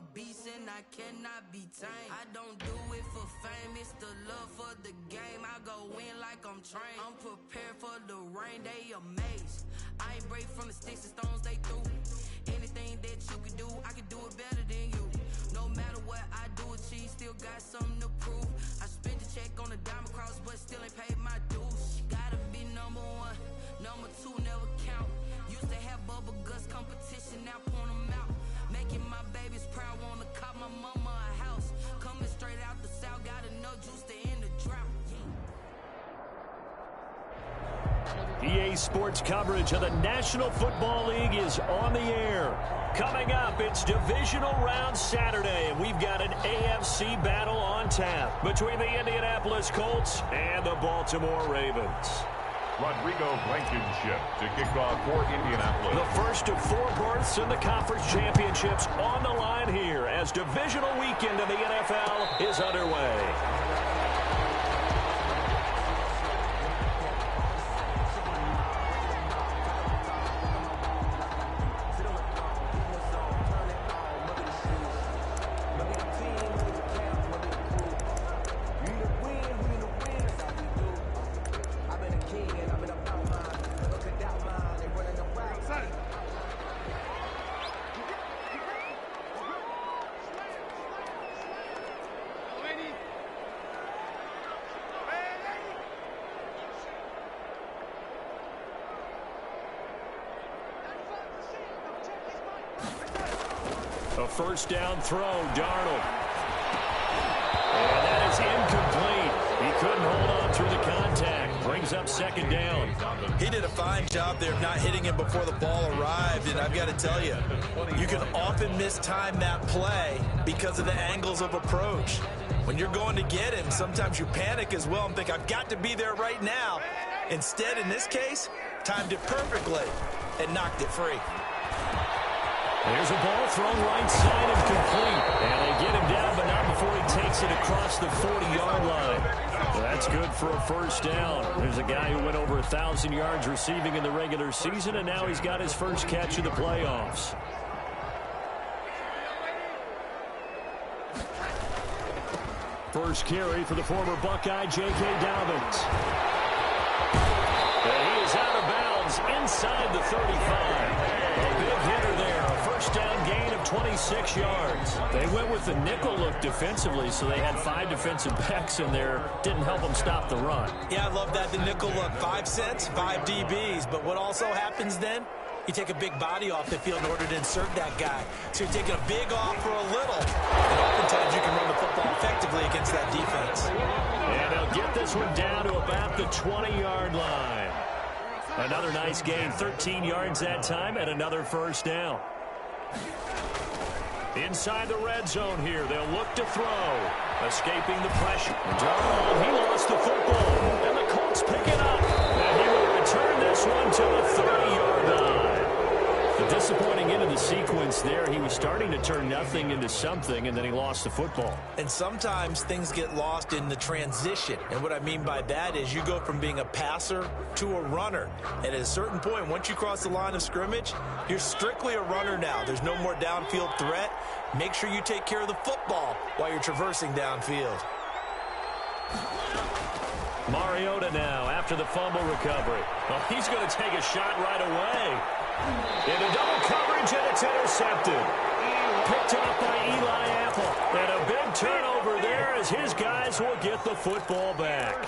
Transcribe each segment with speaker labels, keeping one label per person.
Speaker 1: a beast and I cannot be tamed. I don't do it for fame, it's the love for the game. I go in like I'm trained. I'm prepared for the rain, they amazed. I ain't break from the sticks and stones they threw. Anything that you can do, I can do it better than you. No matter what I do, achieve, still got something to prove. I spent the check on the diamond cross, but still ain't paid my dues. Gotta be number one, number two never count. Used to have bubble guts competition, now point them out. Making my babies proud, wanna cop my mama a house. Coming straight out the south, got enough juice to end the drought.
Speaker 2: EA Sports coverage of the National Football League is on the air. Coming up, it's Divisional Round Saturday, and we've got an AFC battle on tap between the Indianapolis Colts and the Baltimore Ravens.
Speaker 3: Rodrigo Blankenship to kick off for Indianapolis.
Speaker 2: The first of 4 berths in the conference championships on the line here as divisional weekend in the NFL is underway. A first down throw, Darnold. And that is incomplete. He couldn't hold on through the contact. Brings up second down.
Speaker 4: He did a fine job there of not hitting him before the ball arrived, and I've got to tell you, you can often mistime that play because of the angles of approach. When you're going to get him, sometimes you panic as well and think, I've got to be there right now. Instead, in this case, timed it perfectly and knocked it free.
Speaker 2: There's a ball thrown right side and complete. And they get him down, but not before he takes it across the 40-yard line. That's good for a first down. There's a guy who went over 1,000 yards receiving in the regular season, and now he's got his first catch in the playoffs. First carry for the former Buckeye, J.K. Dobbins. And he is out of bounds inside the 35. A big hitter there. A first down gain of 26 yards. They went with the nickel look defensively, so they had 5 defensive backs in there. Didn't help them stop the run.
Speaker 4: Yeah, I love that, the nickel look. 5 cents, 5 DBs. But what also happens then? You take a big body off the field in order to insert that guy. So you're taking a big off for a little. And oftentimes you can run the football effectively against that defense.
Speaker 2: And they'll get this one down to about the 20-yard line. Another nice gain, 13 yards that time, and another first down. Inside the red zone here, they'll look to throw. Escaping the pressure. Darnold, he lost the football. And the Colts pick it up. And he will return this one to the 30-yard line. The disappointing end of the sequence there, he was starting to turn nothing into something, and then he lost the football.
Speaker 4: And sometimes things get lost in the transition. And what I mean by that is you go from being a passer to a runner. And at a certain point, once you cross the line of scrimmage, you're strictly a runner now. There's no more downfield threat. Make sure you take care of the football while you're traversing downfield.
Speaker 2: Mariota now after the fumble recovery. Well, he's going to take a shot right away. Into double coverage, and it's intercepted. Picked up by Eli Apple. And a big turnover there as his guys will get the football back.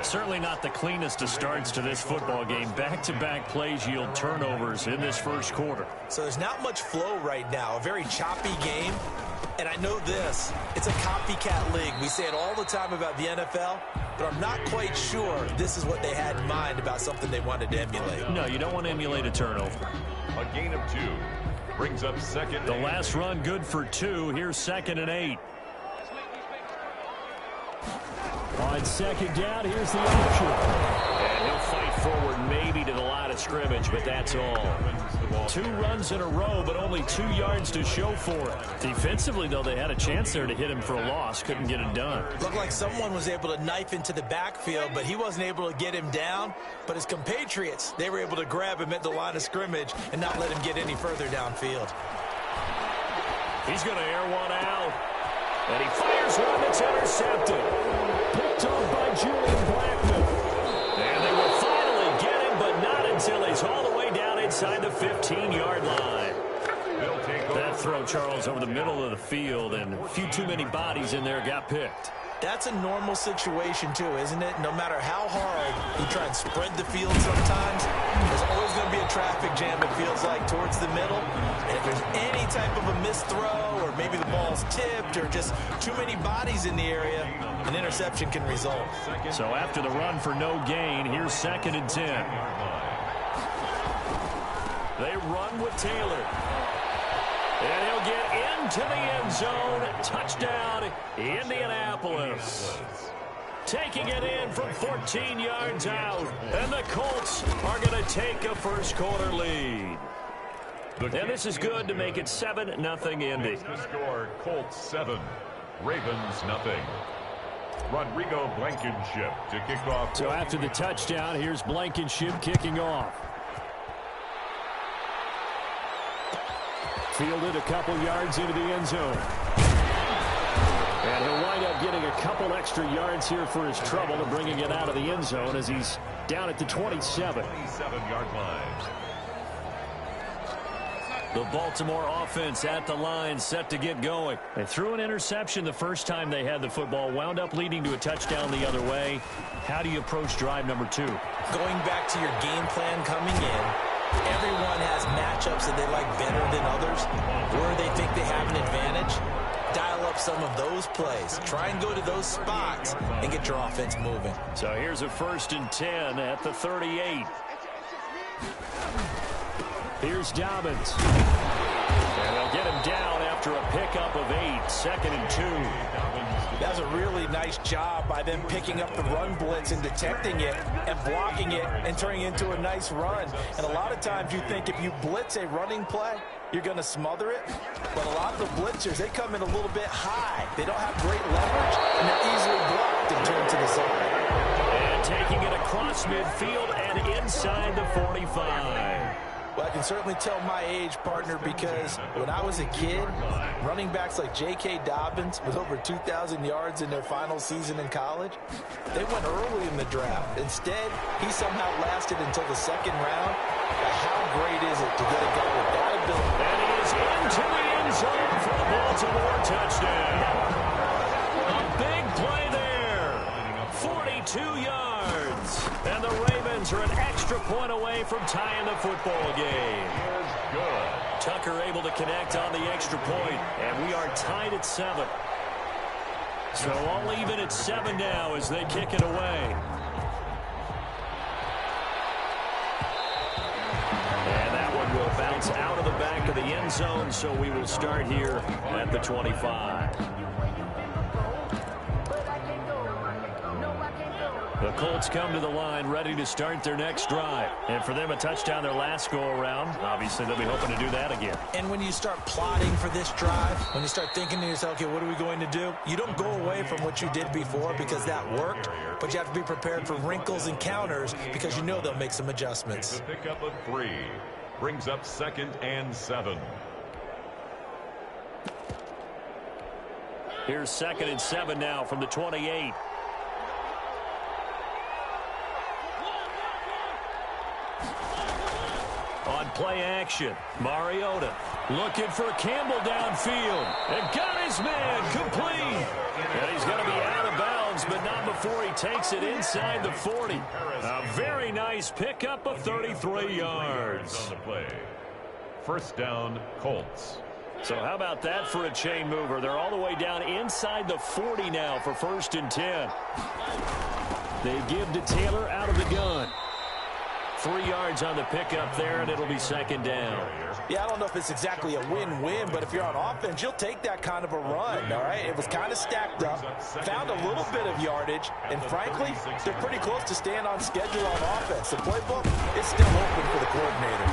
Speaker 2: Certainly not the cleanest of starts to this football game. Back-to-back plays yield turnovers in this first quarter.
Speaker 4: So there's not much flow right now. A very choppy game. And I know this, it's a copycat league. We say it all the time about the NFL, but I'm not quite sure this is what they had in mind about something they wanted to emulate.
Speaker 2: No, you don't want to emulate a turnover.
Speaker 3: A gain of 2 brings up second.
Speaker 2: The last run good for 2. Here's 2nd and 8. On second down, here's the option. And he'll fight forward maybe to the line of scrimmage, but that's all. 2 runs in a row, but only 2 yards to show for it. Defensively, though, they had a chance there to hit him for a loss. Couldn't get it done.
Speaker 4: Looked like someone was able to knife into the backfield, but he wasn't able to get him down. But his compatriots, they were able to grab him at the line of scrimmage and not let him get any further downfield.
Speaker 2: He's going to air one out. And he fires one that's intercepted. Picked off by Julian Blackman. And they will finally get him, but not until he's all the way down inside the 15-yard line. That throw, Charles, over the middle of the field, and a few too many bodies in there got picked.
Speaker 4: That's a normal situation, too, isn't it? No matter how hard you try and spread the field sometimes, there's always going to be a traffic jam, it feels like, towards the middle. And if there's any type of a missed throw, or maybe the ball's tipped, or just too many bodies in the area, an interception can result.
Speaker 2: So after the run for no gain, here's 2nd and 10. They run with Taylor. And he'll get into the end zone. Touchdown, Indianapolis. Taking it in from 14 yards out. And the Colts are going to take a first-quarter lead. And this is good to make it 7-0 Indy.
Speaker 3: The score, Colts 7, Ravens 0. Rodrigo Blankenship to kick off.
Speaker 2: So after the touchdown, here's Blankenship kicking off. Fielded a couple yards into the end zone. And he'll wind up getting a couple extra yards here for his trouble and bringing it out of the end zone as he's down at the 27.
Speaker 3: 27-yard line.
Speaker 2: The Baltimore offense at the line, set to get going. They threw an interception the first time they had the football, wound up leading to a touchdown the other way. How do you approach drive number 2?
Speaker 4: Going back to your game plan coming in, everyone has matchups that they like better than others, where they think they have an advantage. Dial up some of those plays. Try and go to those spots and get your offense moving.
Speaker 2: So here's a 1st and 10 at the 38. Here's Dobbins. And they'll get him down after a pickup of 8, 2nd and 2.
Speaker 4: That was a really nice job by them picking up the run blitz and detecting it and blocking it and turning it into a nice run. And a lot of times you think if you blitz a running play, you're going to smother it. But a lot of the blitzers, they come in a little bit high. They don't have great leverage, and they're easily blocked and turned to the side.
Speaker 2: And taking it across midfield and inside the 45.
Speaker 4: Well, I can certainly tell my age, partner, because when I was a kid, running backs like J.K. Dobbins with over 2,000 yards in their final season in college, they went early in the draft. Instead, he somehow lasted until the 2nd round. But how great is it to get a guy with that ability?
Speaker 2: And he is into the end zone for the Baltimore touchdown. A big play there. 42 yards. And the Ravens are an extra point away from tying the football game.
Speaker 3: Good.
Speaker 2: Tucker able to connect on the extra point, and we are tied at 7. So all even at 7 now as they kick it away. And that one will bounce out of the back of the end zone, so we will start here at the 25. The Colts come to the line ready to start their next drive. And for them, a touchdown their last go-around. Obviously, they'll be hoping to do that again.
Speaker 4: And when you start plotting for this drive, when you start thinking to yourself, okay, what are we going to do? You don't go away from what you did before because that worked, but you have to be prepared for wrinkles and counters because you know they'll make some adjustments.
Speaker 3: The pickup of 3 brings up 2nd and 7.
Speaker 2: Here's 2nd and 7 now from the 28. On play action, Mariota looking for Campbell downfield. And got his man complete. And he's going to be out of bounds, but not before he takes it inside the 40. A very nice pickup of 33 yards.
Speaker 3: On the play. 1st down, Colts.
Speaker 2: So how about that for a chain mover? They're all the way down inside the 40 now for 1st and 10. They give to Taylor out of the gun. 3 yards on the pickup there, and it'll be 2nd down.
Speaker 4: Yeah, I don't know if it's exactly a win-win, but if you're on offense, you'll take that kind of a run, all right? It was kind of stacked up, found a little bit of yardage, and frankly, they're pretty close to staying on schedule on offense. The playbook is still open for the coordinator.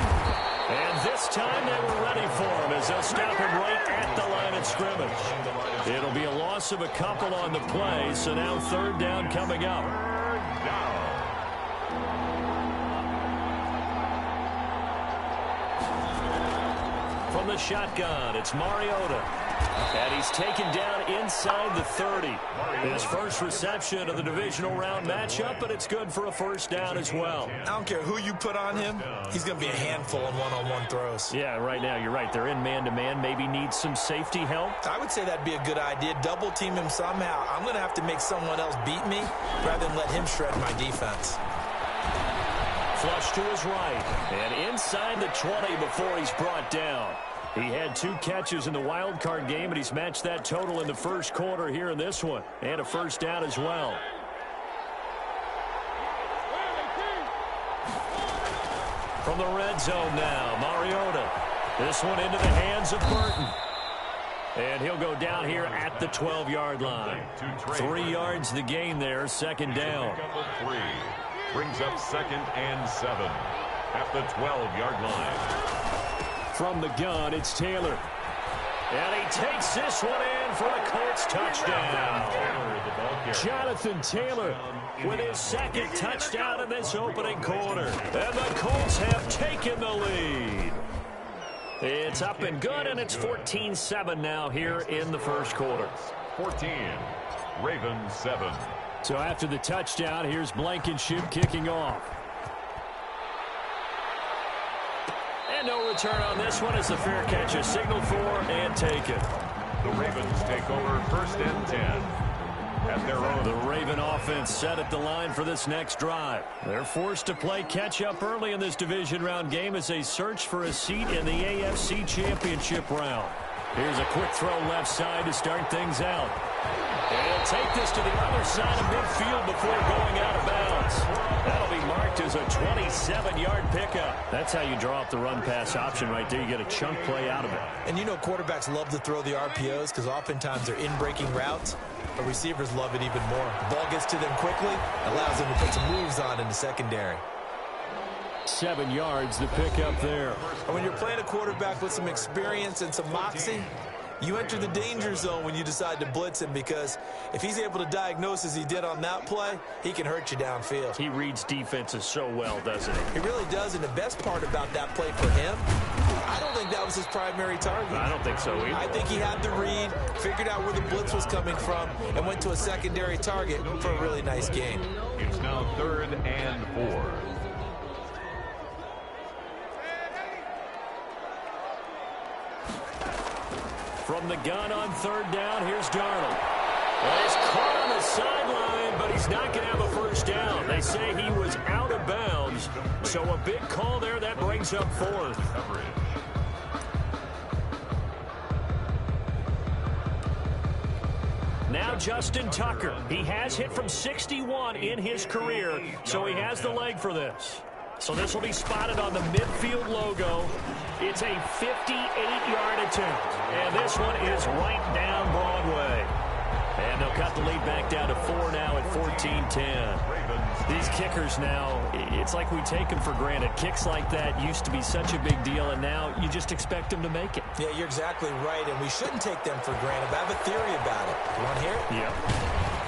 Speaker 2: And this time they were ready for him as they'll stop him right at the line of scrimmage. It'll be a loss of a couple on the play, so now 3rd down coming up. From the shotgun, it's Mariota. is taken down inside the 30. His first reception of the divisional round matchup, but it's good for a first down as well.
Speaker 4: I don't care who you put on him. He's going to be a handful on one-on-one throws.
Speaker 2: Yeah, right now you're right. They're in man-to-man. Maybe need some safety help.
Speaker 4: I would say that'd be a good idea. Double team him somehow. I'm going to have to make someone else beat me rather than let him shred my defense.
Speaker 2: Flush to his right. And inside the 20 before he's brought down. He had 2 catches in the wild card game, and he's matched that total in the first quarter here in this one. And a first down as well. From the red zone now, Mariota. This one into the hands of Burton. And he'll go down here at the 12-yard line. 3 yards the gain there, second down.
Speaker 3: Brings up 2nd and 7 at the 12-yard line.
Speaker 2: From the gun, it's Taylor. And he takes this one in for a Colts touchdown. Jonathan Taylor with his 2nd touchdown in this opening quarter. And the Colts have taken the lead. It's up and good, and it's 14-7 now here in the first quarter.
Speaker 3: 14, Ravens 7.
Speaker 2: So after the touchdown, here's Blankenship kicking off. And no return on this one as the fair catch is signaled for and taken.
Speaker 3: The Ravens take over 1st and 10 at their own.
Speaker 2: The Raven offense set at the line for this next drive. They're forced to play catch-up early in this division round game as they search for a seat in the AFC Championship round. Here's a quick throw left side to start things out. And he'll take this to the other side of midfield before going out of bounds. That'll be marked as a 27-yard pickup. That's how you draw up the run-pass option right there. You get a chunk play out of it.
Speaker 4: And you know quarterbacks love to throw the RPOs because oftentimes they're in-breaking routes. But receivers love it even more. The ball gets to them quickly, allows them to put some moves on in the secondary.
Speaker 2: 7 yards, the pickup there.
Speaker 4: And when you're playing a quarterback with some experience and some moxie, you enter the danger zone when you decide to blitz him, because if he's able to diagnose as he did on that play, he can hurt you downfield.
Speaker 2: He reads defenses so well, doesn't he?
Speaker 4: He really does, and the best part about that play for him, I don't think that was his primary target.
Speaker 2: I don't think so either.
Speaker 4: I think he had the read, figured out where the blitz was coming from, and went to a secondary target for a really nice game.
Speaker 3: It's now 3rd and 4.
Speaker 2: From the gun on 3rd down, here's Darnold. Well, he's caught on the sideline, but he's not going to have a first down. They say he was out of bounds, so a big call there. That brings up 4th. Now Justin Tucker. He has hit from 61 in his career, so he has the leg for this. So this will be spotted on the midfield logo. It's a 58-yard attempt. And this one is right down Broadway. And they'll cut the lead back down to 4 now at 14-10. These kickers now, it's like we take them for granted. Kicks like that used to be such a big deal, and now you just expect them to make it.
Speaker 4: Yeah, you're exactly right, and we shouldn't take them for granted. But I have a theory about it. You want to hear it?
Speaker 2: Yep.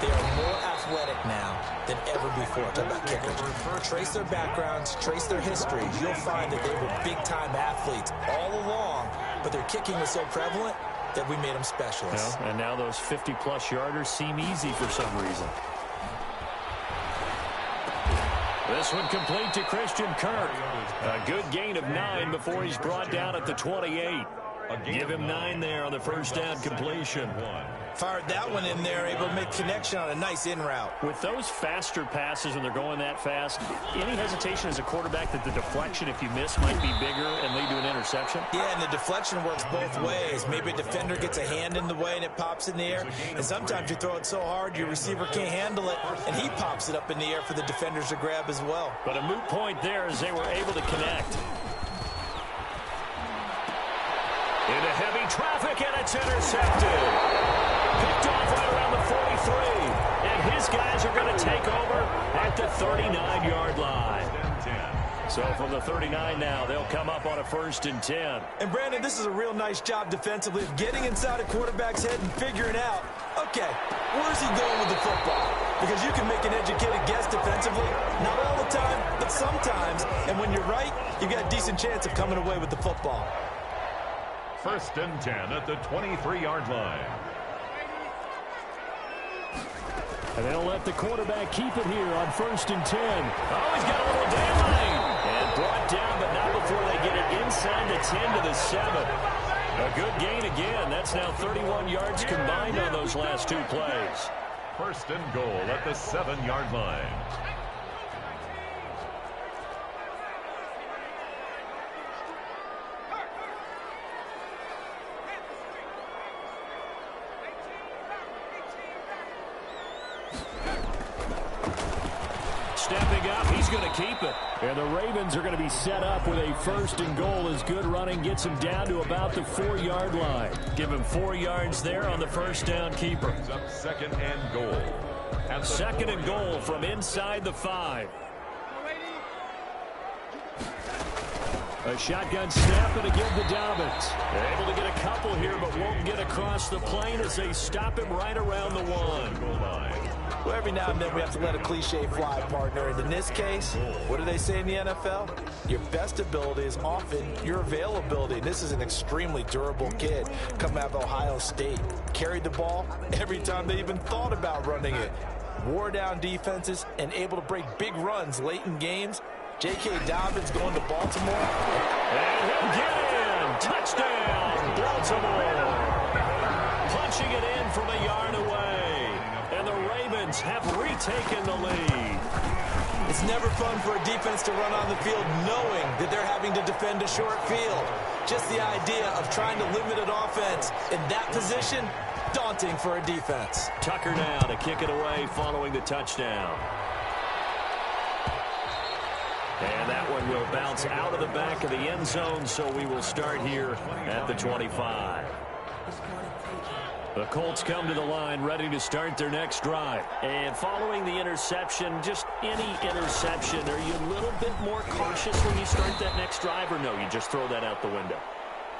Speaker 4: They are more athletic now than ever before. Talk about kickers. Trace their backgrounds, trace their histories. You'll find that they were big-time athletes all along, but their kicking was so prevalent that we made them specialists.
Speaker 2: Well, and now those 50-plus yarders seem easy for some reason. This one complete to Christian Kirk. A good gain of 9 before he's brought down at the 28. Give him 9 there on the first down completion.
Speaker 4: Fired that one in there, able to make connection on a nice in route.
Speaker 2: With those faster passes when they're going that fast, any hesitation as a quarterback that the deflection, if you miss, might be bigger and lead to an interception?
Speaker 4: Yeah, and the deflection works both ways. Maybe a defender gets a hand in the way and it pops in the air. And sometimes you throw it so hard your receiver can't handle it, and he pops it up in the air for the defenders to grab as well.
Speaker 2: But a moot point there as they were able to connect. Into heavy traffic, and it's intercepted. Picked off right around the 43. And his guys are going to take over at the 39-yard line. So from the 39 now, they'll come up on a 1st and 10.
Speaker 4: And Brandon, this is a real nice job defensively of getting inside a quarterback's head and figuring out, okay, where's he going with the football? Because you can make an educated guess defensively, not all the time, but sometimes. And when you're right, you've got a decent chance of coming away with the football.
Speaker 3: 1st and 10 at the 23-yard line.
Speaker 2: And they'll let the quarterback keep it here on 1st and 10. Oh, he's got a little daylight. And brought down, but not before they get it inside the 10 to the 7. A good gain again. That's now 31 yards combined on those last 2 plays.
Speaker 3: 1st and goal at the 7-yard line.
Speaker 2: Stepping up, he's going to keep it. And the Ravens are going to be set up with a 1st and goal as good running gets him down to about the 4-yard line. Give him 4 yards there on the 1st down keeper.
Speaker 3: Up 2nd and goal.
Speaker 2: At 2nd and goal from inside the 5. A shotgun snap and a give to Dobbins. They're able to get a couple here, but won't get across the plane as they stop him right around the 1.
Speaker 3: Goal line.
Speaker 4: Well, every now and then we have to let a cliche fly, partner. And in this case, what do they say in the NFL? Your best ability is often your availability. This is an extremely durable kid coming out of Ohio State. Carried the ball every time they even thought about running it. Wore down defenses and able to break big runs late in games. J.K. Dobbins going to Baltimore.
Speaker 2: And he'll get in. Touchdown, Baltimore. Punching it in from a yard away. And the Ravens have retaken the lead.
Speaker 4: It's never fun for a defense to run on the field knowing that they're having to defend a short field. Just the idea of trying to limit an offense in that position, daunting for a defense.
Speaker 2: Tucker now to kick it away following the touchdown. And that one will bounce out of the back of the end zone, so we will start here at the 25. The Colts come to the line ready to start their next drive. And following the interception, just any interception, are you a little bit more cautious when you start that next drive, or no, you just throw that out the window?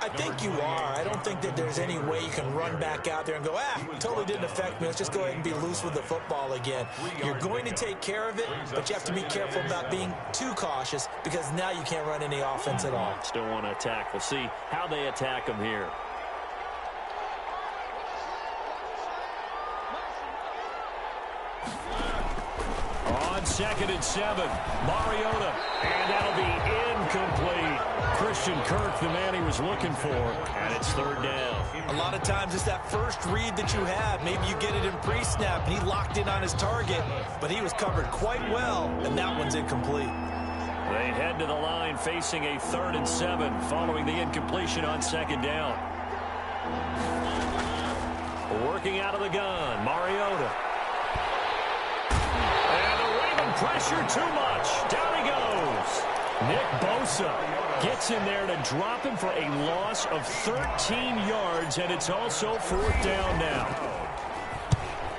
Speaker 4: I think you are. I don't think that there's any way you can run back out there and go, totally didn't affect me. Let's just go ahead and be loose with the football again. You're going to take care of it, but you have to be careful about being too cautious because now you can't run any offense at all.
Speaker 2: Still want to attack. We'll see how they attack them here. On 2nd and 7, Mariota, and that'll be incomplete. Christian Kirk, the man he was looking for, and it's 3rd down.
Speaker 4: A lot of times it's that first read that you have. Maybe you get it in pre-snap, and he locked in on his target, but he was covered quite well, and that one's incomplete.
Speaker 2: They head to the line facing a 3rd and 7 following the incompletion on 2nd down. Working out of the gun, Mariota. Pressure too much. Down he goes. Nick Bosa gets in there to drop him for a loss of 13 yards, and it's also 4th down now.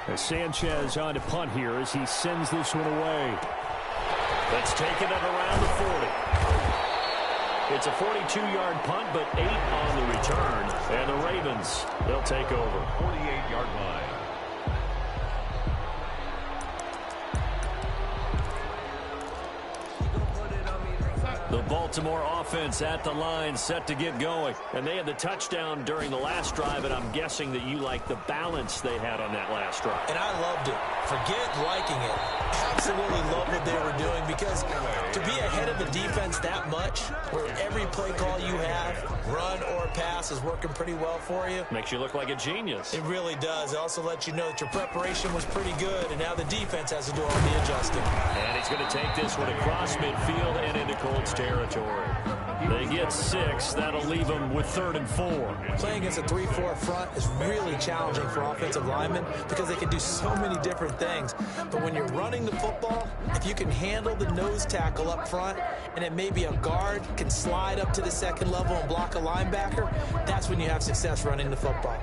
Speaker 2: As Sanchez on to punt here as he sends this one away. That's taken it around the 40. It's a 42-yard punt, but 8 on the return. And the Ravens, they'll take over.
Speaker 3: 48-yard line.
Speaker 2: The Baltimore offense at the line, set to get going. And they had the touchdown during the last drive, and I'm guessing that you like the balance they had on that last drive.
Speaker 4: And I loved it. Forget liking it. Absolutely love what they were doing, because to be ahead of the defense that much, where every play call you have, run or pass, is working pretty well for you.
Speaker 2: Makes you look like a genius.
Speaker 4: It really does. It also lets you know that your preparation was pretty good, and now the defense has to do all the adjusting.
Speaker 2: And he's going to take this one across midfield and into Colts territory. They get 6. That'll leave them with 3rd and 4.
Speaker 4: Playing against a 3-4 front is really challenging for offensive linemen because they can do so many different things. But when you're running the football, if you can handle the nose tackle up front, and then maybe a guard can slide up to the 2nd level and block a linebacker, that's when you have success running the football.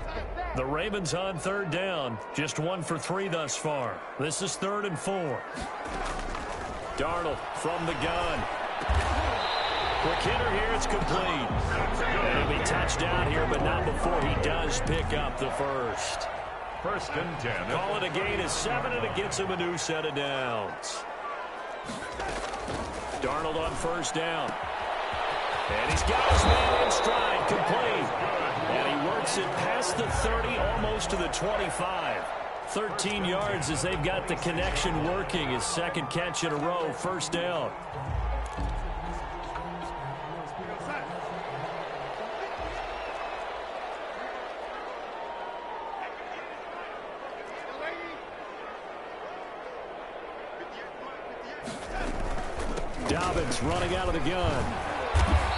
Speaker 2: The Ravens on 3rd down. Just 1 for 3 thus far. This is 3rd and 4. Darnold from the gun. Quick hitter here, it's complete. It'll be touchdown here, but not before he does pick up the first.
Speaker 3: 1st and 10.
Speaker 2: Call it a gain of 7, and it gets him a new set of downs. Darnold on 1st down. And he's got his man in stride, complete. And he works it past the 30, almost to the 25. 13 yards as they've got the connection working. His second catch in a row, first down. Dobbins running out of the gun.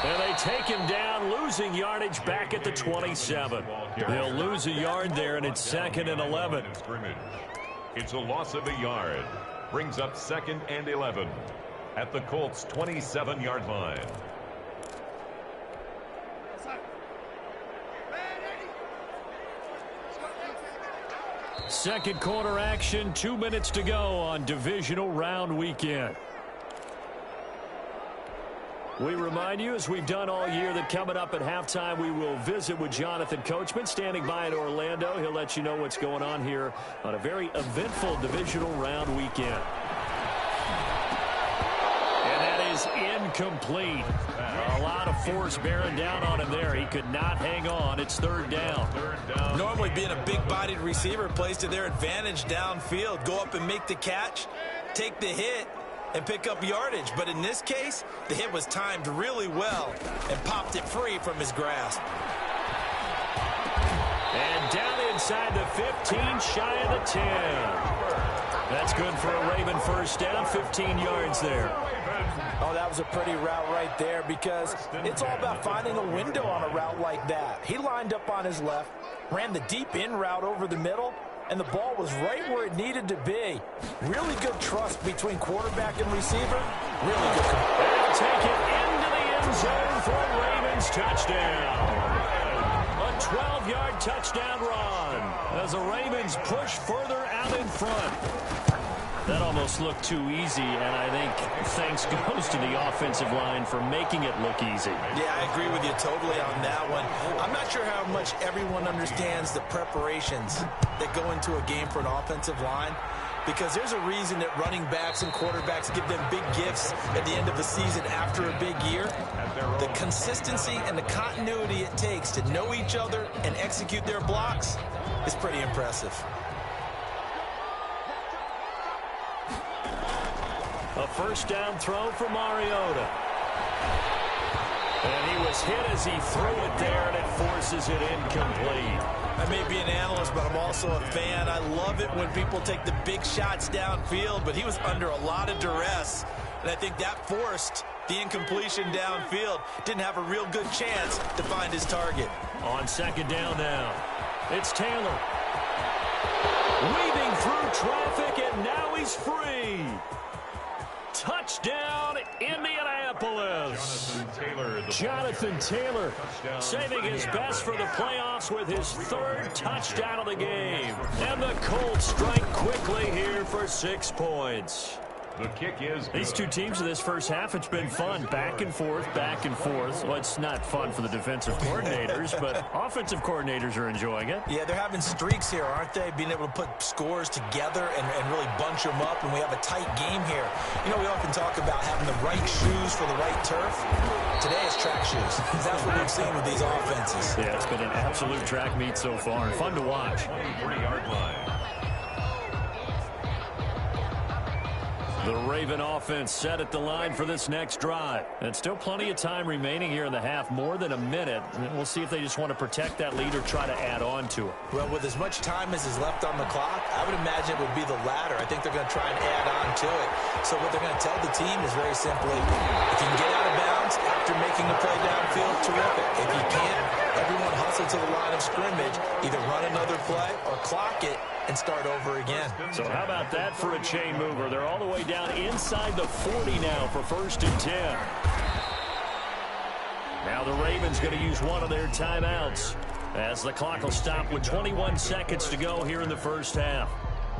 Speaker 2: And they take him down, losing yardage back at the 27. They'll lose a yard there, and it's 2nd and 11.
Speaker 3: It's a loss of a yard. Brings up 2nd and 11 at the Colts' 27-yard line.
Speaker 2: Second quarter action, 2 minutes to go on divisional round weekend. We remind you, as we've done all year, that coming up at halftime, we will visit with Jonathan Coachman, standing by in Orlando. He'll let you know what's going on here on a very eventful divisional round weekend. And that is incomplete. A lot of force bearing down on him there. He could not hang on. It's third down.
Speaker 4: Normally, being a big-bodied receiver plays to their advantage downfield. Go up and make the catch, take the hit, and pick up yardage. But in this case, the hit was timed really well and popped it free from his grasp.
Speaker 2: And down inside the 15, shy of the 10. That's good for a Raven first down, 15 yards there.
Speaker 5: Oh, that was a pretty route right there, because it's all about finding a window on a route like that. He lined up on his left, ran the deep in route over the middle, and the ball was right where it needed to be. Really good trust between quarterback and receiver. Really good.
Speaker 2: They'll take it into the end zone for a Ravens touchdown. A 12-yard touchdown run as the Ravens push further out in front. That almost looked too easy, and I think thanks goes to the offensive line for making it look easy.
Speaker 4: Yeah, I agree with you totally on that one. I'm not sure how much everyone understands the preparations that go into a game for an offensive line, because there's a reason that running backs and quarterbacks give them big gifts at the end of the season after a big year. The consistency and the continuity it takes to know each other and execute their blocks is pretty impressive.
Speaker 2: A first down throw for Mariota. And he was hit as he threw it there, and it forces it incomplete.
Speaker 4: I may be an analyst, but I'm also a fan. I love it when people take the big shots downfield, but he was under a lot of duress, and I think that forced the incompletion downfield. Didn't have a real good chance to find his target.
Speaker 2: On second down now, it's Taylor. Weaving through traffic, and now he's free. Touchdown, Indianapolis. Jonathan Taylor saving his best for the playoffs with his third touchdown of the game. And the Colts strike quickly here for 6 points.
Speaker 3: The kick is good.
Speaker 2: These two teams in this first half, it's been fun. Back and forth, back and forth. Well, it's not fun for the defensive coordinators, but offensive coordinators are enjoying it.
Speaker 4: Yeah, they're having streaks here, aren't they? Being able to put scores together and really bunch them up, and we have a tight game here. You know, we often talk about having the right shoes for the right turf. Today is track shoes. That's what we've seen with these offenses.
Speaker 2: Yeah, it's been an absolute track meet so far. Fun to watch.
Speaker 3: 23-yard line.
Speaker 2: The Raven offense set at the line for this next drive. And still plenty of time remaining here in the half, more than a minute. And we'll see if they just want to protect that lead or try to add on to it.
Speaker 4: Well, with as much time as is left on the clock, I would imagine it would be the latter. I think they're going to try and add on to it. So what they're going to tell the team is very simply, if you can get out of bounds after making a play downfield, terrific. If you can't, everyone hustle to the line of scrimmage, either run another play or clock it and start over again.
Speaker 2: So how about that for a chain mover? They're all the way down inside the 40 now for 1st and 10. Now the Ravens going to use one of their timeouts as the clock will stop with 21 seconds to go here in the first half.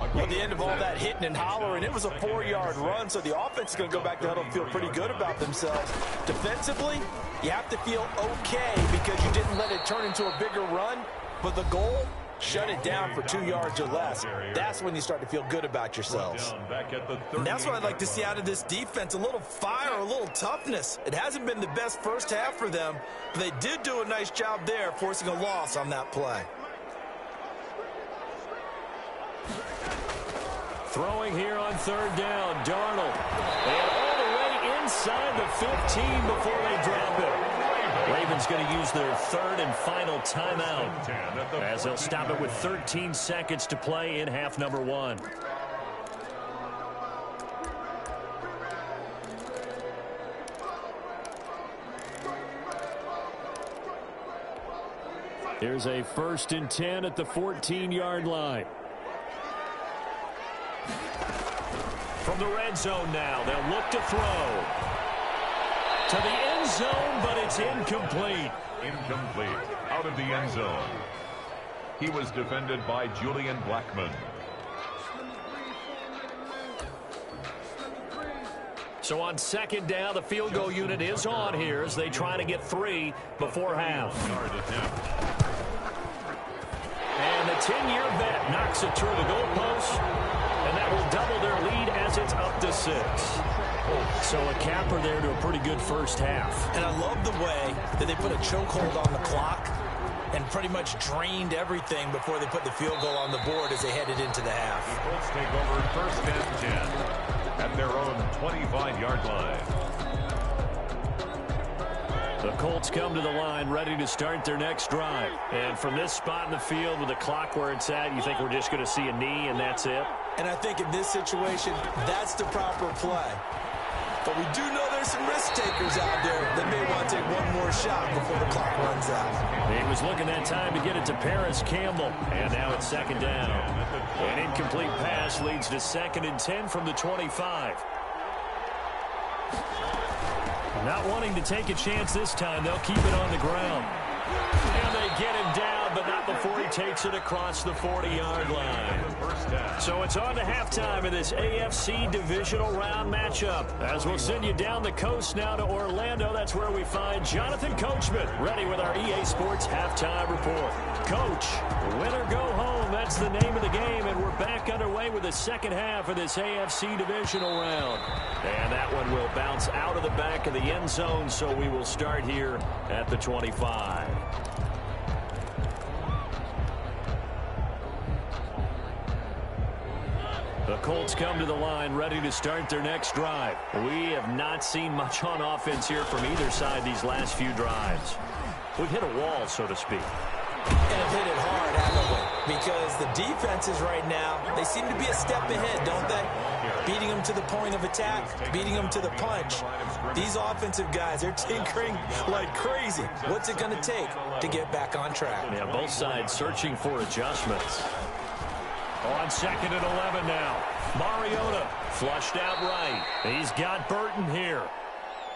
Speaker 5: At the end of all that hitting and hollering, it was a 4-yard run, so the offense is going to go back to huddle and feel pretty good about themselves. Defensively, you have to feel okay because you didn't let it turn into a bigger run, but the goal, shut it down for 2 yards or less. That's when you start to feel good about yourselves.
Speaker 4: And that's what I'd like to see out of this defense, a little fire, a little toughness. It hasn't been the best first half for them, but they did do a nice job there, forcing a loss on that play.
Speaker 2: Throwing here on third down, Darnold. And all the way inside the 15 before they drop it. Ravens going to use their third and final timeout as they'll stop it with 13 seconds to play in half number 1. Here's a 1st and 10 at the 14-yard line. From the red zone now, they'll look to throw. To the end zone, but it's incomplete.
Speaker 3: Incomplete. Out of the end zone. He was defended by Julian Blackmon.
Speaker 2: So on 2nd down, the field goal unit is on here as they try to get 3 before half. And the 10-year vet knocks it through the goalpost, and that will double their lead as it's up to 6. So a capper there to a pretty good first half.
Speaker 5: And I love the way that they put a chokehold on the clock and pretty much drained everything before they put the field goal on the board as they headed into the half.
Speaker 3: The Colts take over 1st and 10 at their own 25-yard line.
Speaker 2: The Colts come to the line ready to start their next drive. And from this spot in the field with the clock where it's at, you think we're just going to see a knee and that's it?
Speaker 5: And I think in this situation, that's the proper play. But we do know there's some risk takers out there that may want to take one more shot before the clock runs out.
Speaker 2: He was looking that time to get it to Paris Campbell. And now it's 2nd down. An incomplete pass leads to 2nd and 10 from the 25. Not wanting to take a chance this time, they'll keep it on the ground. And they get him down, but not before he takes it across the 40-yard line. So it's on to halftime of this AFC divisional round matchup. As we'll send you down the coast now to Orlando, that's where we find Jonathan Coachman, ready with our EA Sports halftime report. Coach, win or go home, that's the name of the game, and we're back underway with the second half of this AFC divisional round. And that one will bounce out of the back of the end zone, so we will start here at the 25. The Colts come to the line ready to start their next drive. We have not seen much on offense here from either side these last few drives. We've hit a wall, so to speak.
Speaker 5: And have hit it hard, haven't we? Because the defenses right now, they seem to be a step ahead, don't they? Beating them to the point of attack, beating them to the punch. These offensive guys, they're tinkering like crazy. What's it going to take to get back on track?
Speaker 2: Yeah, both sides searching for adjustments. On 2nd and 11 now. Mariota flushed out right. He's got Burton here.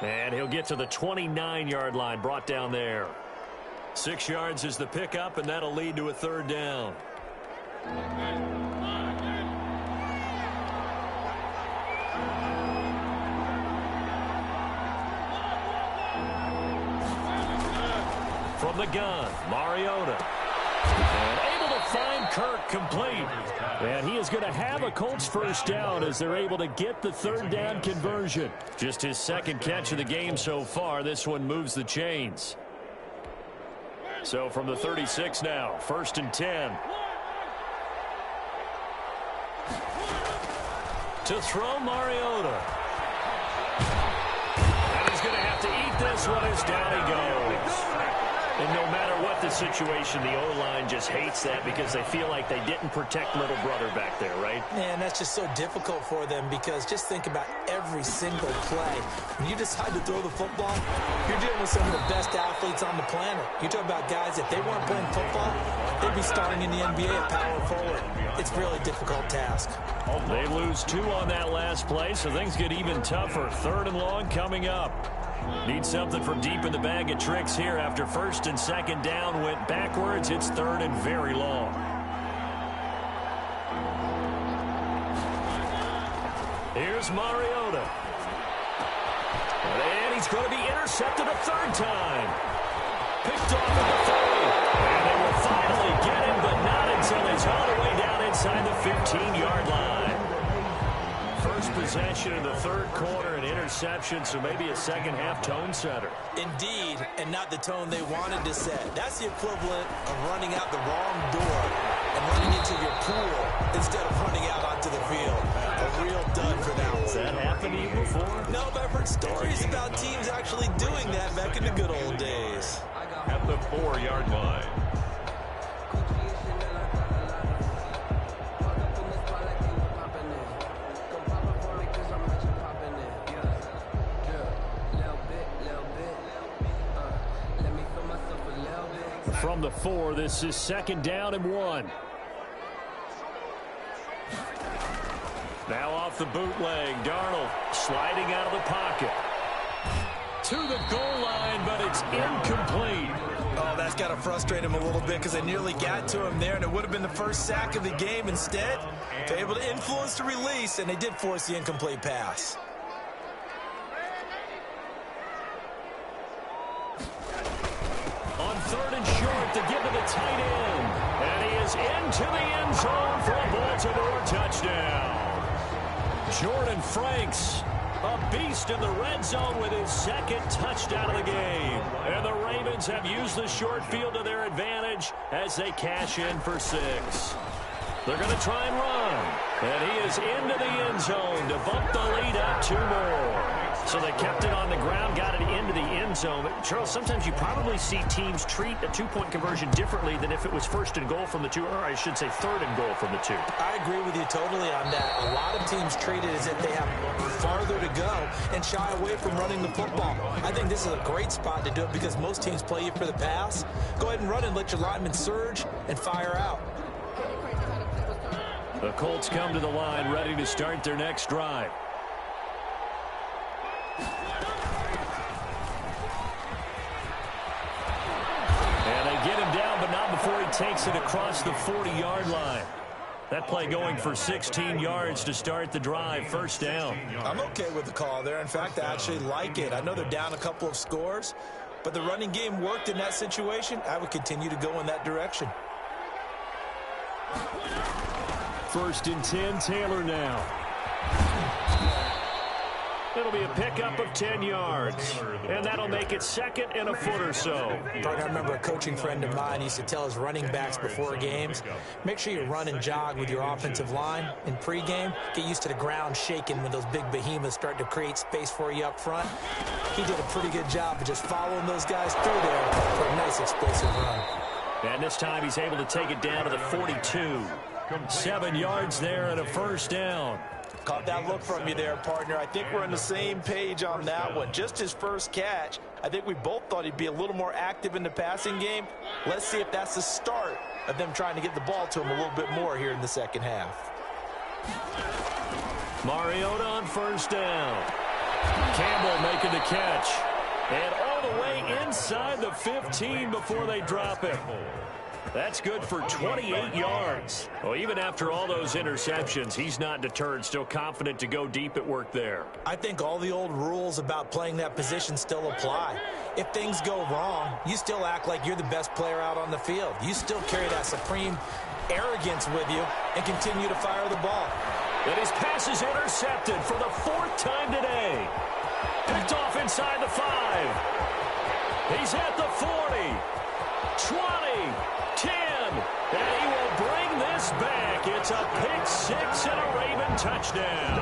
Speaker 2: And he'll get to the 29-yard line, brought down there. 6 yards is the pickup, and that'll lead to a 3rd down. From the gun, Mariota. And able to find Kirk complete. And he is going to have a Colts first down as they're able to get the 3rd down conversion. Just his 2nd catch of the game so far. This one moves the chains. So from the 36 now, 1st and 10. To throw Mariota. And he's going to have to eat this one as down he goes. And no matter what the situation, the O-line just hates that because they feel like they didn't protect little brother back there, right?
Speaker 5: Man, that's just so difficult for them because just think about every single play. When you decide to throw the football, you're dealing with some of the best athletes on the planet. You talk about guys, if they weren't playing football, they'd be starting in the NBA at power forward. It's a really difficult task.
Speaker 2: They lose 2 on that last play, so things get even tougher. 3rd and long coming up. Need something from deep in the bag of tricks here after 1st and 2nd down went backwards. It's 3rd and very long. Here's Mariota. And he's going to be intercepted a 3rd time. Picked off at the 30. And they will finally get him, but not until he's all the way down inside the 15-yard line. First possession in the 3rd quarter, an interception, so maybe a second-half tone setter.
Speaker 5: Indeed, and not the tone they wanted to set. That's the equivalent of running out the wrong door and running into your pool instead of running out onto the field.
Speaker 2: that happened to you before?
Speaker 4: No, but I've heard stories about teams actually doing that back in the good old days.
Speaker 3: At the 4-yard line.
Speaker 2: From the 4, this is 2nd down and 1. Now off the bootleg, Darnold sliding out of the pocket. To the goal line, but it's incomplete.
Speaker 4: Oh, that's got to frustrate him a little bit because they nearly got to him there, and it would have been the first sack of the game. Instead, they're able to influence the release, and they did force the incomplete pass.
Speaker 2: On 3rd and short to give to the tight end. And he is into the end zone for a Baltimore touchdown. Jordan Franks, a beast in the red zone with his 2nd touchdown of the game. And the Ravens have used the short field to their advantage as they cash in for 6. They're going to try and run. And he is into the end zone to bump the lead up 2 more. So they kept it on the ground, got it into the end zone. Charles, sometimes you probably see teams treat a 2-point conversion differently than if it was 1st and goal from the 2, or I should say 3rd and goal from the 2.
Speaker 4: I agree with you totally on that. A lot of teams treat it as if they have farther to go and shy away from running the football. I think this is a great spot to do it because most teams play you for the pass. Go ahead and run and let your linemen surge and fire out.
Speaker 2: The Colts come to the line ready to start their next drive. And they get him down, but not before he takes it across the 40-yard line. That play going for 16 yards to start the drive, 1st down.
Speaker 4: I'm okay with the call there. In fact, I actually like it. I know they're down a couple of scores, but the running game worked in that situation. I would continue to go in that direction.
Speaker 2: 1st and 10, Taylor now. It'll be a pickup of 10 yards, and that'll make it 2nd and a foot or so.
Speaker 4: I remember a coaching friend of mine used to tell his running backs before games, make sure you run and jog with your offensive line in pregame. Get used to the ground shaking when those big behemoths start to create space for you up front. He did a pretty good job of just following those guys through there for a nice explosive run.
Speaker 2: And this time he's able to take it down to the 42. 7 yards there and a 1st down.
Speaker 5: Caught that look from you there, partner. I think we're on the same page on that one. Just his first catch. I think we both thought he'd be a little more active in the passing game. Let's see if that's the start of them trying to get the ball to him a little bit more here in the 2nd half.
Speaker 2: Mariota on 1st down. Campbell making the catch. And all the way inside the 15 before they drop it. That's good for 28 yards. Well, even after all those interceptions, he's not deterred, still confident to go deep at work there.
Speaker 4: I think all the old rules about playing that position still apply. If things go wrong, you still act like you're the best player out on the field. You still carry that supreme arrogance with you and continue to fire the ball.
Speaker 2: And his pass is intercepted for the 4th time today. Picked off inside the 5. He's at the 40, 20, 10, and he will bring this back. It's a pick 6 and a Raven touchdown.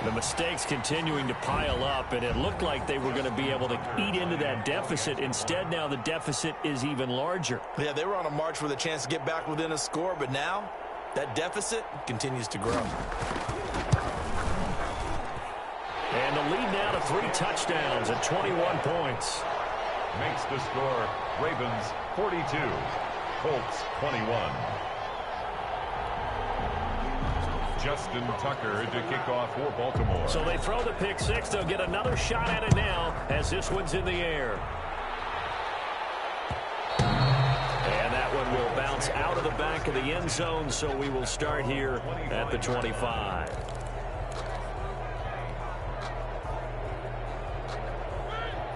Speaker 2: The mistakes continuing to pile up, and it looked like they were going to be able to eat into that deficit. Instead, now the deficit is even larger.
Speaker 5: Yeah, they were on a march with a chance to get back within a score, but now that deficit continues to grow.
Speaker 2: And the lead now to 3 touchdowns and 21 points.
Speaker 3: Makes the score Ravens 42, Colts 21. Justin Tucker to kick off for Baltimore.
Speaker 2: So they throw the pick 6. They'll get another shot at it now as this one's in the air. And that one will bounce out of the back of the end zone, so we will start here at the 25.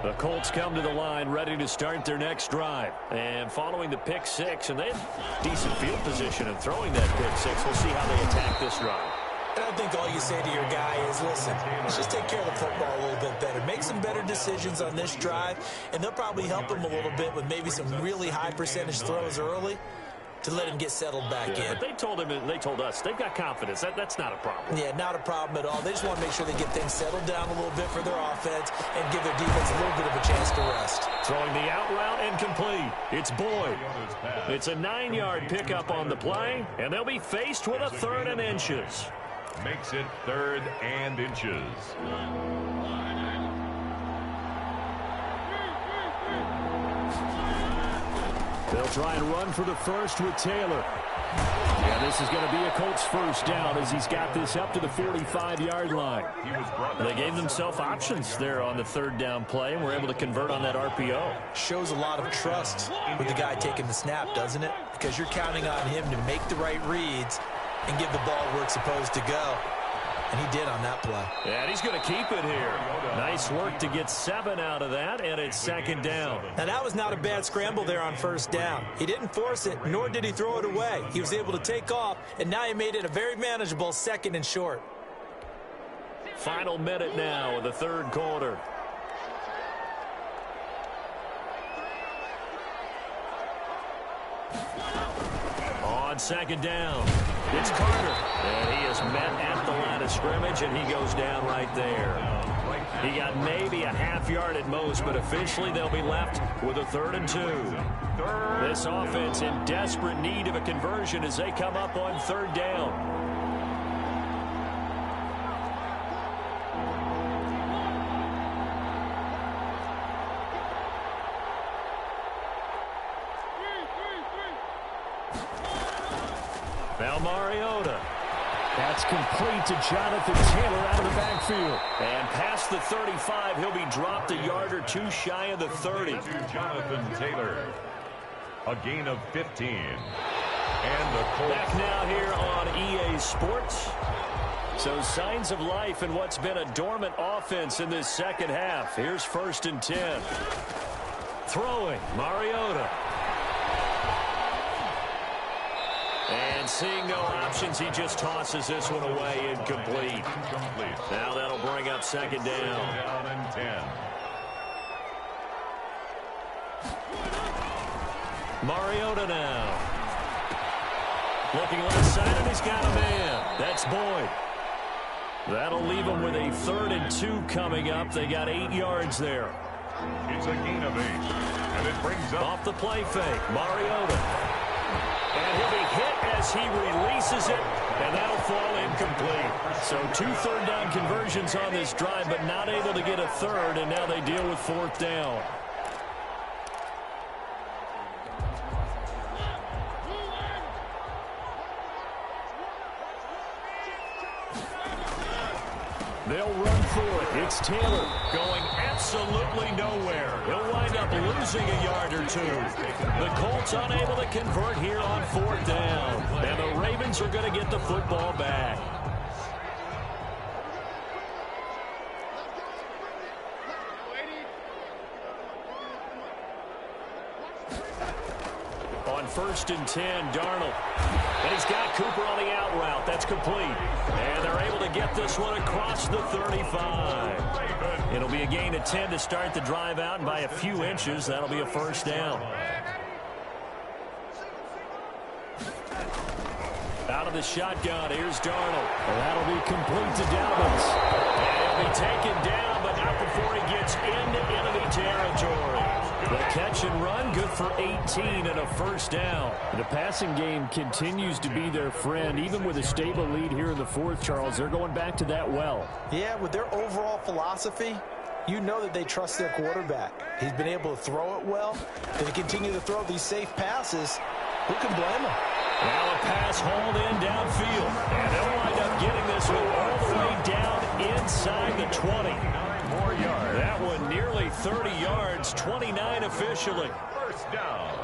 Speaker 2: The Colts come to the line ready to start their next drive. And following the pick 6, and they had decent field position in throwing that pick 6. We'll see how they attack this drive.
Speaker 4: And I think all you say to your guy is, listen, let's just take care of the football a little bit better. Make some better decisions on this drive, and they'll probably help him a little bit with maybe some really high percentage throws early. to let him get settled back in.
Speaker 2: But they told us they've got confidence. That's not a problem.
Speaker 4: Yeah, not a problem at all. They just want to make sure they get things settled down a little bit for their offense and give their defense a little bit of a chance to rest.
Speaker 2: Throwing the out route and complete. It's Boyd. It's a 9-yard pickup on the play, and they'll be faced with a 3rd and inches.
Speaker 3: Makes it 3rd and inches.
Speaker 2: They'll try and run for the first with Taylor. And this is going to be a Colts first down as he's got this up to the 45-yard line. They gave themselves options there on the 3rd down play and were able to convert on that RPO.
Speaker 4: Shows a lot of trust with the guy taking the snap, doesn't it? Because you're counting on him to make the right reads and give the ball where it's supposed to go. And he did on that play.
Speaker 2: And he's going to keep it here. Nice work to get 7 out of that, and it's 2nd down.
Speaker 4: Now, that was not a bad scramble there on 1st down. He didn't force it, nor did he throw it away. He was able to take off, and now he made it a very manageable 2nd and short.
Speaker 2: Final minute now of the 3rd quarter. On 2nd down, it's Carter. And he is met at the line of scrimmage, and he goes down right there. He got maybe a half-yard at most, but officially they'll be left with a 3rd and 2. This offense in desperate need of a conversion as they come up on 3rd down. Now Mariota. That's complete to Jonathan Taylor out of the backfield. And past the 35, he'll be dropped a yard or 2 shy of the 30.
Speaker 3: To Jonathan Taylor. A gain of 15. And the Colts.
Speaker 2: Back now here on EA Sports. So signs of life in what's been a dormant offense in this 2nd half. Here's 1st and 10. Throwing, Mariota. And seeing no options, he just tosses this one away incomplete. Now that'll bring up 2nd down.
Speaker 3: 2nd and 10.
Speaker 2: Mariota now. Looking left side, and he's got a man. That's Boyd. That'll leave him with a 3rd and 2 coming up. They got 8 yards there.
Speaker 3: It's a gain of 8. And it brings up
Speaker 2: off the play fake, Mariota. And he'll be hit as he releases it, and that'll fall incomplete. So 2 3rd down conversions on this drive, but not able to get a 3rd, and now they deal with 4th down. They'll run for it. It's Taylor going absolutely nowhere. He'll wind up losing a yard or 2. The Colts unable to convert here on 4th down. And the Ravens are going to get the football back. On 1st and 10, Darnold. And he's got Cooper on the out route. That's complete. And they're able to get this one across the 35. It'll be a gain of 10 to start the drive out, and by a few inches, that'll be a 1st down. Out of the shotgun, here's Darnold. And that'll be complete to Dobbins. And he'll be taken down, but not before he gets into enemy territory. The catch and run, good for 18 and a 1st down. The passing game continues to be their friend, even with a stable lead here in the 4th, Charles. They're going back to that well.
Speaker 5: Yeah, with their overall philosophy, you know that they trust their quarterback. He's been able to throw it well. They continue to throw these safe passes. Who can blame them?
Speaker 2: Now a pass hauled in downfield. And they'll wind up getting this one all the way down inside the 20.
Speaker 3: more yards.
Speaker 2: That one nearly 30 yards, 29 officially.
Speaker 3: First down.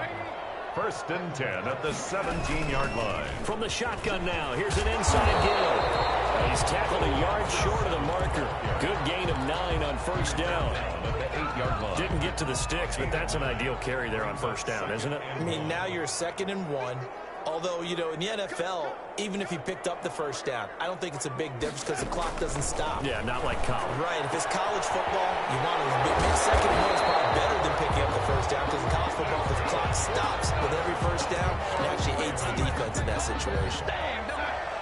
Speaker 3: 1st and 10 at the 17-yard line.
Speaker 2: From the shotgun now, here's an inside give. He's tackled a yard short of the marker. Good gain of 9 on 1st down.
Speaker 3: At the 8-yard line.
Speaker 2: Didn't get to the sticks, but that's an ideal carry there on 1st down, isn't it?
Speaker 5: I mean, now you're 2nd and 1.
Speaker 4: Although, you know, in the NFL, even if he picked up the first down, I don't think it's a big difference because the clock doesn't stop.
Speaker 2: Yeah, not like college.
Speaker 4: Right. If it's college football, you want to second and one is probably better than picking up the first down because in college football, if the clock stops with every first down, it actually aids the defense in that situation.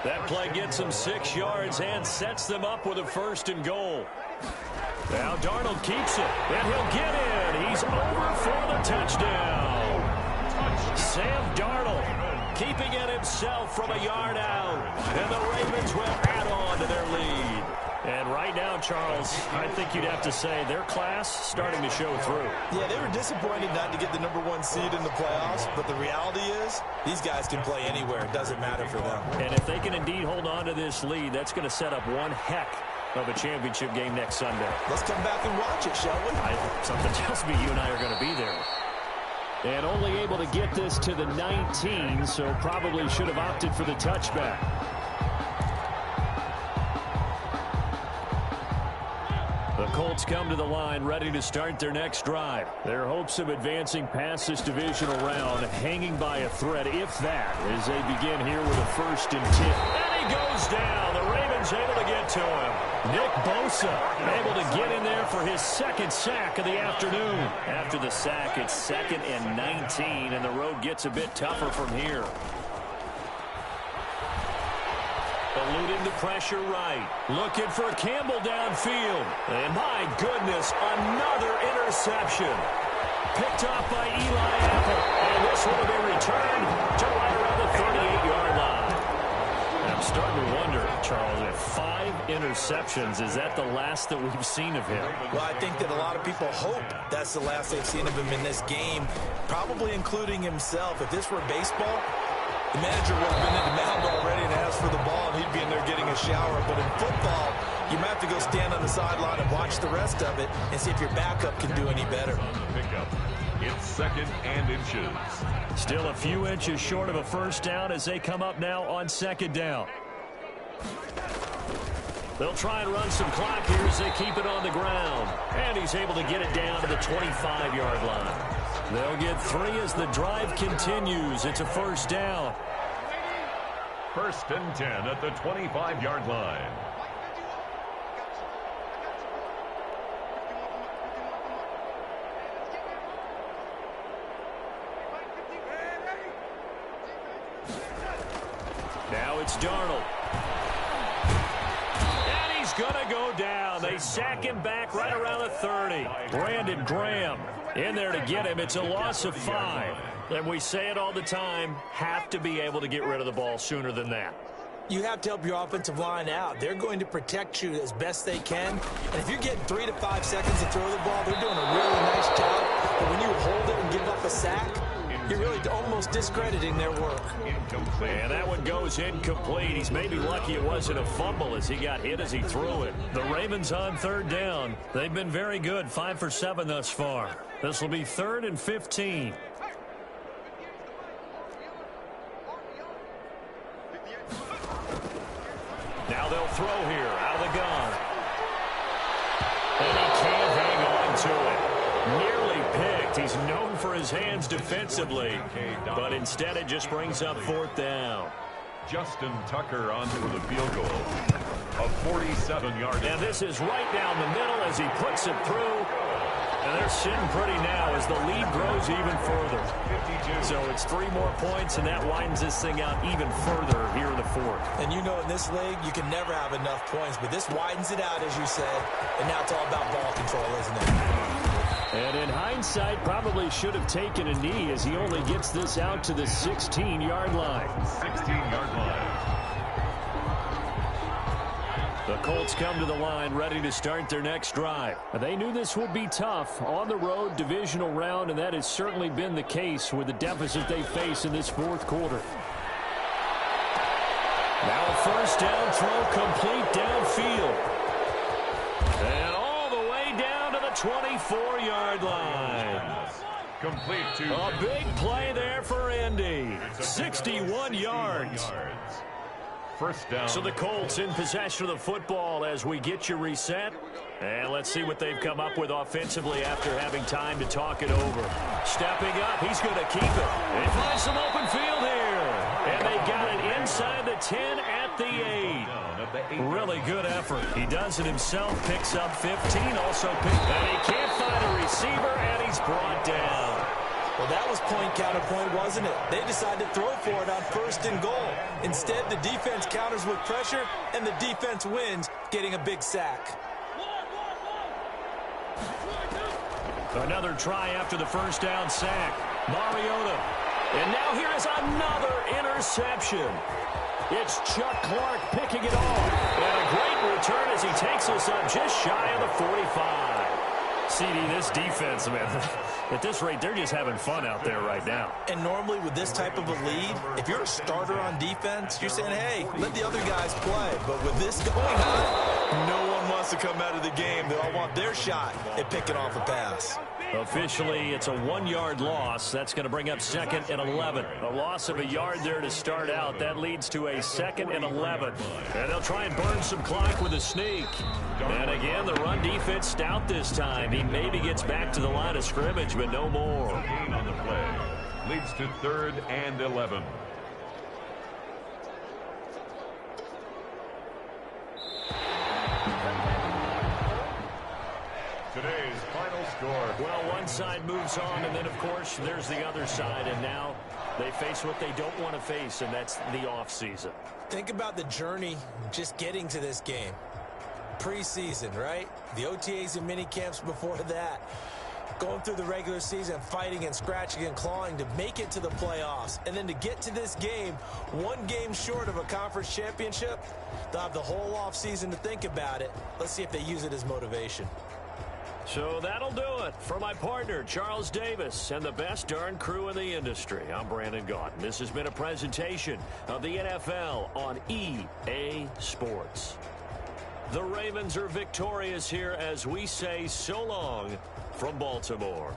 Speaker 2: That play gets him 6 yards and sets them up with a 1st and goal. Now Darnold keeps it, and he'll get in. He's over for the touchdown. Sam Darnold keeping it himself from a yard out. And the Ravens will add on to their lead. And right now, Charles, I think you'd have to say their class starting to show through.
Speaker 4: Yeah, they were disappointed not to get the #1 seed in the playoffs, but the reality is these guys can play anywhere. It doesn't matter for them.
Speaker 2: And if they can indeed hold on to this lead, that's going to set up one heck of a championship game next Sunday.
Speaker 4: Let's come back and watch it, shall we?
Speaker 2: Something tells me you and I are going to be there. And only able to get this to the 19, so probably should have opted for the touchback. The Colts come to the line ready to start their next drive. Their hopes of advancing past this divisional round hanging by a thread, if that, as they begin here with a 1st and 10. And he goes down. The Ravens able to get to him. Nick Bosa able to get in there for his 2nd sack of the afternoon. After the sack, it's 2nd and 19, and the road gets a bit tougher from here. Eluding the pressure right. Looking for Campbell downfield. And my goodness, another interception. Picked off by Eli Apple. And this will be returned to right around the 38-yard line. I'm starting to wonder, Charles, if 5 interceptions, is that the last that we've seen of him?
Speaker 4: Well, I think that a lot of people hope that's the last they've seen of him in this game, probably including himself. If this were baseball, the manager would have been in the mound already and asked for the ball, and he'd be in there getting a shower. But in football, you might have to go stand on the sideline and watch the rest of it and see if your backup can do any better.
Speaker 3: Pickup. It's 2nd and inches.
Speaker 2: Still a few inches short of a 1st down as they come up now on 2nd down. They'll try and run some clock here as they keep it on the ground. And he's able to get it down to the 25-yard line. They'll get 3 as the drive continues. It's a 1st down.
Speaker 3: 1st and 10 at the 25-yard line.
Speaker 2: Now it's Darnold. And he's going to go down. They sack him back right around the 30. Brandon Graham in there to get him. It's a loss of 5. And we say it all the time, have to be able to get rid of the ball sooner than that.
Speaker 4: You have to help your offensive line out. They're going to protect you as best they can. And if you're getting 3 to 5 seconds to throw the ball, they're doing a really nice job. But when you hold it and give up a sack, you're really almost discrediting their work.
Speaker 2: And that one goes incomplete. He's maybe lucky it wasn't a fumble as he got hit as he threw it. The Ravens on 3rd down. They've been very good, 5 for 7 thus far. This will be 3rd and 15. Now they'll throw here out of the gun. And he can't hang on to it. Nearly picked. He's known for his hands defensively. But instead it just brings up 4th down.
Speaker 3: Justin Tucker onto the field goal. A 47-yard.
Speaker 2: And this is right down the middle as he puts it through. And they're sitting pretty now as the lead grows even further. So it's 3 more points, and that widens this thing out even further here in the 4th.
Speaker 4: And you know in this league, you can never have enough points, but this widens it out, as you said, and now it's all about ball control, isn't it?
Speaker 2: And in hindsight, probably should have taken a knee as he only gets this out to the 16-yard line.
Speaker 3: 16-yard line.
Speaker 2: The Colts come to the line ready to start their next drive. They knew this would be tough on the road divisional round, and that has certainly been the case with the deficit they face in this 4th quarter. Now a 1st down throw complete downfield. And all the way down to the 24-yard line.
Speaker 3: Complete to
Speaker 2: a big play there for Indy. 61 yards.
Speaker 3: 1st down.
Speaker 2: So the Colts in possession of the football as we get you reset. And let's see what they've come up with offensively after having time to talk it over. Stepping up, he's going to keep it. He finds some open field here. inside the 10 at the 8. Really good effort. He does it himself, picks up 15, also and he can't find a receiver, and he's brought down.
Speaker 5: Well, that was point counterpoint, wasn't it? They decided to throw for it on 1st and goal. Instead, the defense counters with pressure, and the defense wins, getting a big sack.
Speaker 2: Another try after the first down sack. Mariota. And now here is another interception. It's Chuck Clark picking it off. And a great return as he takes us up just shy of the 45. CD, this defense, man, at this rate, they're just having fun out there right now.
Speaker 5: And normally with this type of a lead, if you're a starter on defense, you're saying, hey, let the other guys play. But with this going on, no one wants to come out of the game. They all want their shot at picking off a pass.
Speaker 2: Officially, it's a 1-yard loss. That's going to bring up 2nd and 11. A loss of a yard there to start out. That leads to a 2nd and 11. And they'll try and burn some clock with a sneak. And again, the run defense stout this time. He maybe gets back to the line of scrimmage, but no more.
Speaker 3: Gain on the play leads to 3rd and 11. Today's final score.
Speaker 2: Well, one side moves on, and then, of course, there's the other side. And now they face what they don't want to face, and that's the offseason.
Speaker 5: Think about the journey just getting to this game. Preseason, right? The OTAs and mini camps before that. Going through the regular season, fighting and scratching and clawing to make it to the playoffs. And then to get to this game, 1 game short of a conference championship, they'll have the whole offseason to think about it. Let's see if they use it as motivation.
Speaker 2: So that'll do it. For my partner, Charles Davis, and the best darn crew in the industry, I'm Brandon Gaudin. This has been a presentation of the NFL on EA Sports. The Ravens are victorious here as we say so long from Baltimore.